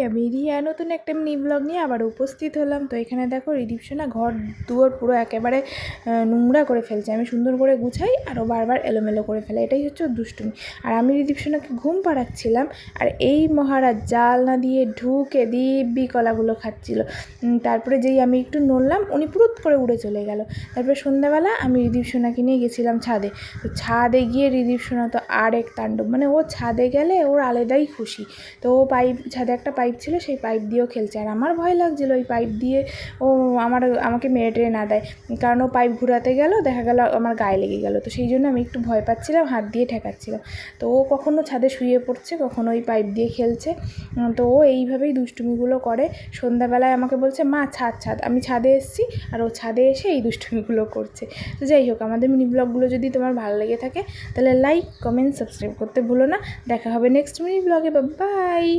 আমি রিয়া নতুন একটা মিনি ব্লগ নিয়ে আবার উপস্থিত হলাম। তো এখানে দেখো রিদিপসোনা ঘর দুয়ার পুরো একেবারে নোংরা করে ফেলছে। আমি সুন্দর করে গুছাই আরও বারবার এলোমেলো করে ফেলে, এটাই হচ্ছে ওর দুষ্টুমি। আর আমি রিদিপসোনাকে ঘুম পাড়াচ্ছিলাম আর এই মহারাজ জানলা দিয়ে ঢুকে দিব্যি কলাগুলো খাচ্ছিল। তারপরে যেই আমি একটু নড়লাম উনি পুরুত করে উড়ে চলে গেল। তারপরে সন্ধ্যাবেলা আমি রিদিপসোনাকে নিয়ে গেছিলাম ছাদে। তো ছাদে গিয়ে রিদিপসোনা তো আরেক তাণ্ডব, মানে ও ছাদে গেলে ওর আলাদাই খুশি। তো ও ছাদে একটা পাইপ ছিল, সেই পাইপ দিয়েও খেলছে। আর আমার ভয় লাগছিলো ওই পাইপ দিয়ে ও আমাকে মেরে টেরে না দেয়, কারণ ও পাইপ ঘুরাতে গেল দেখা গেল আমার গায়ে লেগে গেল। তো সেই জন্য আমি একটু ভয় পাচ্ছিলাম, হাত দিয়ে ঠেকাচ্ছিলাম। তো ও কখনো ছাদে শুয়ে পড়ছে, কখনো ওই পাইপ দিয়ে খেলছে। তো ও এইভাবেই দুষ্টুমিগুলো করে। সন্ধ্যাবেলায় আমাকে বলছে মা ছাদ। আমি ছাদে এসেছি আর ও ছাদে এসে এই দুষ্টুমিগুলো করছে। তো যাই হোক, আমাদের মিনি ব্লগগুলো যদি তোমার ভালো লেগে থাকে তাহলে লাইক, কমেন্ট, সাবস্ক্রাইব করতে ভুলো না। দেখা হবে নেক্সট মিনি ব্লগে। বাই।